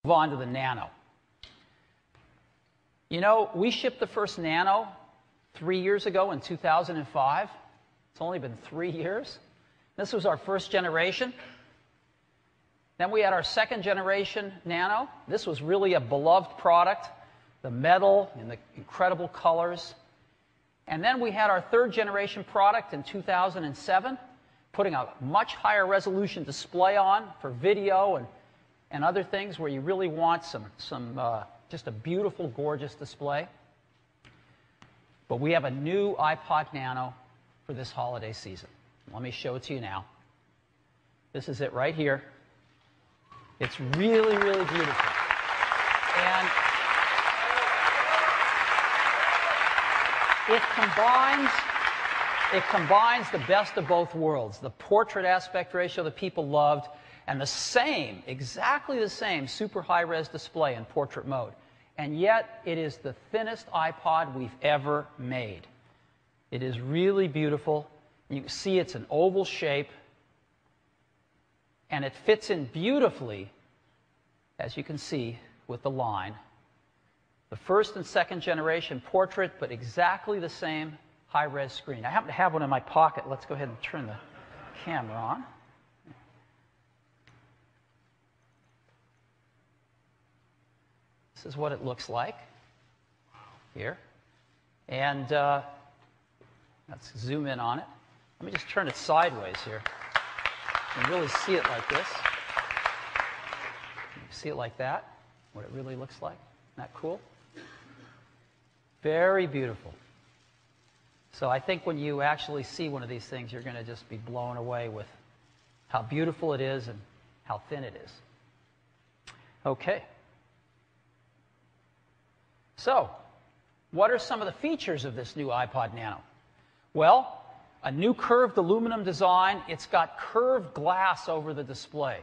Move on to the Nano. You know, we shipped the first Nano 3 years ago in 2005. It's only been 3 years. This was our first generation. Then we had our second generation Nano. This was really a beloved product, the metal and the incredible colors. And then we had our third generation product in 2007, putting a much higher resolution display on for video and other things where you really want just a beautiful, gorgeous display. But we have a new iPod Nano for this holiday season. Let me show it to you now. This is it right here. It's really, really beautiful. And it combines the best of both worlds, the portrait aspect ratio that people loved, and the same, exactly the same, super high-res display in portrait mode. And yet, it is the thinnest iPod we've ever made. It is really beautiful. You can see it's an oval shape, and it fits in beautifully, as you can see, with the line. The first and second generation portrait, but exactly the same high-res screen. I happen to have one in my pocket. Let's go ahead and turn the camera on. This is what it looks like here. And let's zoom in on it. Let me just turn it sideways here. You can really see it like this. You can see it like that, what it really looks like. Isn't that cool? Very beautiful. So I think when you actually see one of these things, you're going to just be blown away with how beautiful it is and how thin it is. Okay. So, what are some of the features of this new iPod Nano? Well, a new curved aluminum design. It's got curved glass over the display.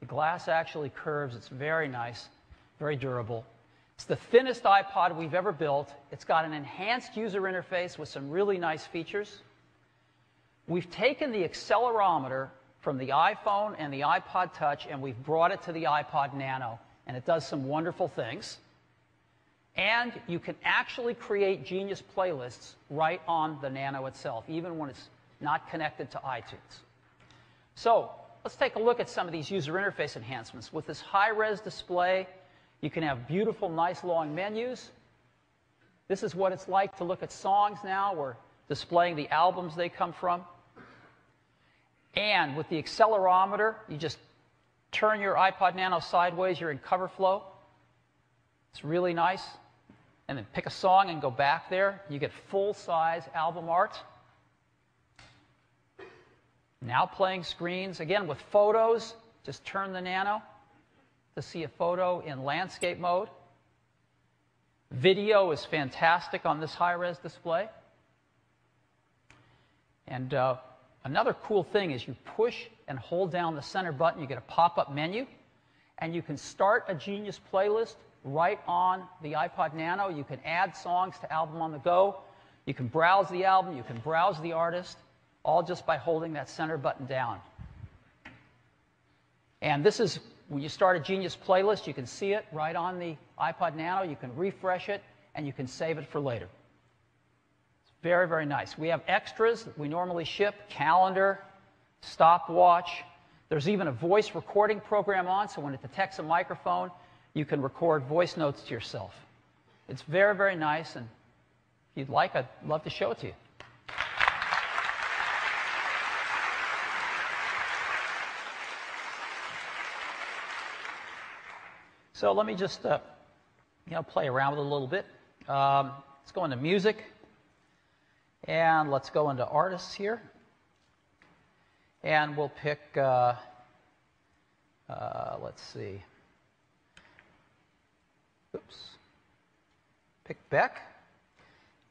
The glass actually curves. It's very nice, very durable. It's the thinnest iPod we've ever built. It's got an enhanced user interface with some really nice features. We've taken the accelerometer from the iPhone and the iPod Touch, and we've brought it to the iPod Nano, and it does some wonderful things. And you can actually create Genius playlists right on the Nano itself, even when it's not connected to iTunes. So let's take a look at some of these user interface enhancements. With this high-res display, you can have beautiful, nice, long menus. This is what it's like to look at songs now. We're displaying the albums they come from. And with the accelerometer, you just turn your iPod Nano sideways. You're in cover flow. It's really nice. And then pick a song and go back there. You get full-size album art. Now playing screens. Again, with photos, just turn the Nano to see a photo in landscape mode. Video is fantastic on this high-res display. And another cool thing is you push and hold down the center button. You get a pop-up menu. And you can start a Genius playlist right on the iPod Nano. You can add songs to Album on the Go. You can browse the album. You can browse the artist, all just by holding that center button down. And this is, when you start a Genius playlist, you can see it right on the iPod Nano. You can refresh it, and you can save it for later. It's very, very nice. We have extras that we normally ship: calendar, stopwatch. There's even a voice recording program on, so when it detects a microphone, you can record voice notes to yourself. It's very, very nice, and if you'd like, I'd love to show it to you. So let me just play around with it a little bit. Let's go into music, and let's go into artists here. And we'll pick, let's see. Oops. Pick Beck.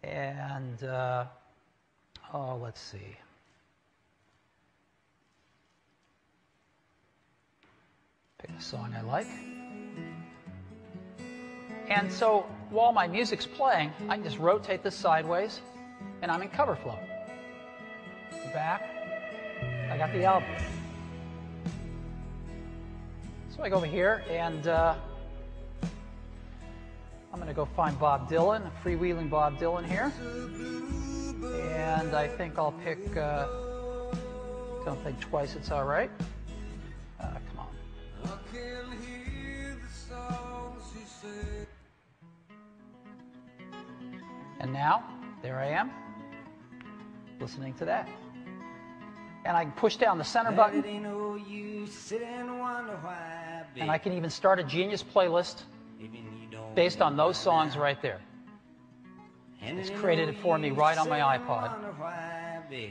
And, let's see. Pick a song I like. And so while my music's playing, I can just rotate this sideways, and I'm in cover flow. Back. I got the album. So I go over here and I'm going to go find Bob Dylan, freewheeling Bob Dylan here. And I think I'll pick, don't think twice, it's all right. Come on. And now, there I am, listening to that. And I can push down the center button. And I can even start a Genius playlist based on those songs right there. It's created it for me right on my iPod.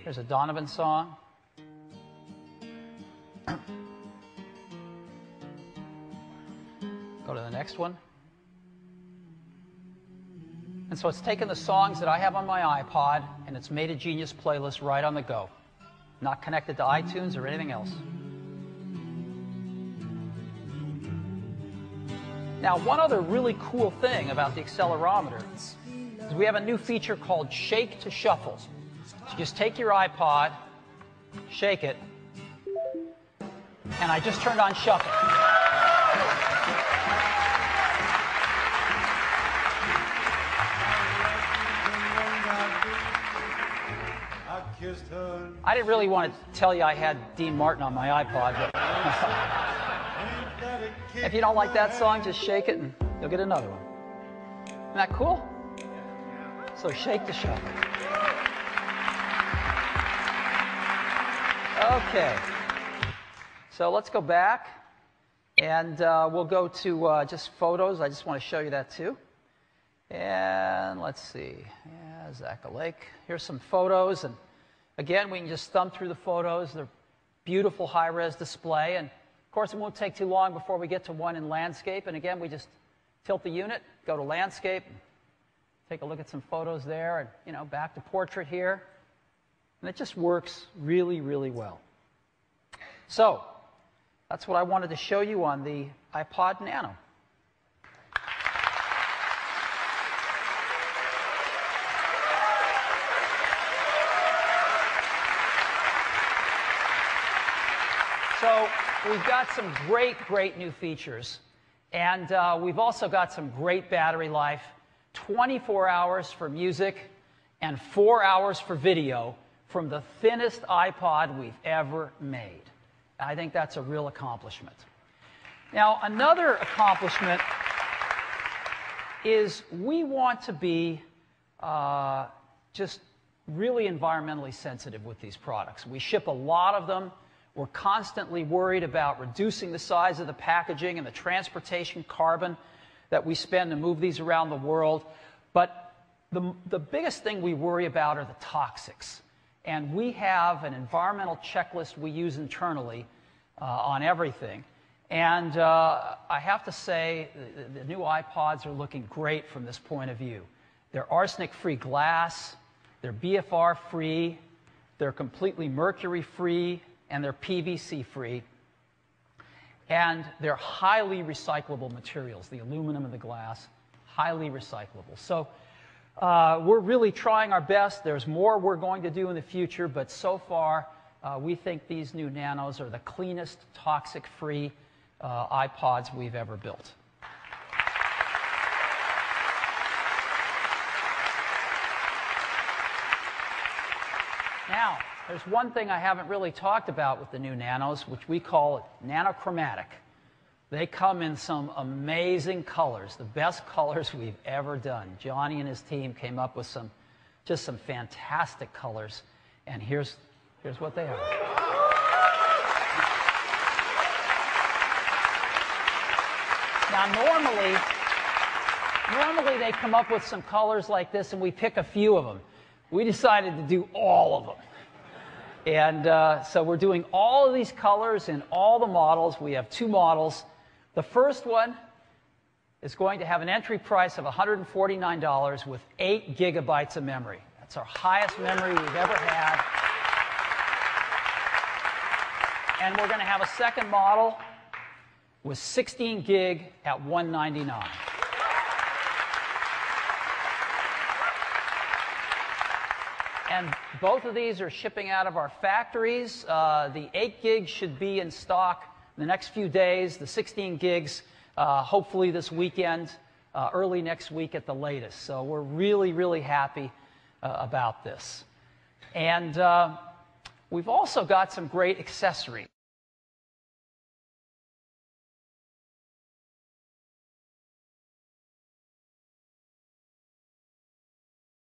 There's a Donovan song. Go to the next one. And so it's taken the songs that I have on my iPod and it's made a Genius playlist right on the go. Not connected to iTunes or anything else. Now, one other really cool thing about the accelerometer is we have a new feature called Shake to Shuffle. So you just take your iPod, shake it, and I just turned on Shuffle. I didn't really want to tell you I had Dean Martin on my iPod, but if you don't like that song, just shake it and you'll get another one. Isn't that cool? So shake to shuffle. Okay. So let's go back and we'll go to just photos. I just want to show you that too. And let's see. Yeah, Zaka Lake. Here's some photos. And again, we can just thumb through the photos. They're beautiful high-res display. And of course, it won't take too long before we get to one in landscape. And again, we just tilt the unit, go to landscape, take a look at some photos there, and back to portrait here. And it just works really, really well. So that's what I wanted to show you on the Ipod Nano. So we've got some great new features. And we've also got some great battery life, 24 hours for music and 4 hours for video from the thinnest iPod we've ever made. I think that's a real accomplishment. Now, another accomplishment is we want to be just really environmentally sensitive with these products. We ship a lot of them. We're constantly worried about reducing the size of the packaging and the transportation carbon that we spend to move these around the world. But the biggest thing we worry about are the toxics. And we have an environmental checklist we use internally on everything. And I have to say, the new iPods are looking great from this point of view. They're arsenic-free glass, they're BFR-free, they're completely mercury-free, and they're PVC-free. And they're highly recyclable materials, the aluminum and the glass, highly recyclable. So we're really trying our best. There's more we're going to do in the future, but so far we think these new Nanos are the cleanest, toxic-free iPods we've ever built. Now, there's one thing I haven't really talked about with the new Nanos, which we call nanochromatic. They come in some amazing colors, the best colors we've ever done. Johnny and his team came up with just some fantastic colors, and here's what they are. Now, normally they come up with some colors like this, and we pick a few of them. We decided to do all of them. And so we're doing all of these colors in all the models. We have 2 models. The first one is going to have an entry price of $149 with 8 gigabytes of memory. That's our highest memory we've ever had. And we're going to have a second model with 16 gig at $199. And both of these are shipping out of our factories. The 8 gig should be in stock in the next few days, the 16 gigs, hopefully this weekend, early next week at the latest. So we're really, really happy about this. And we've also got some great accessories.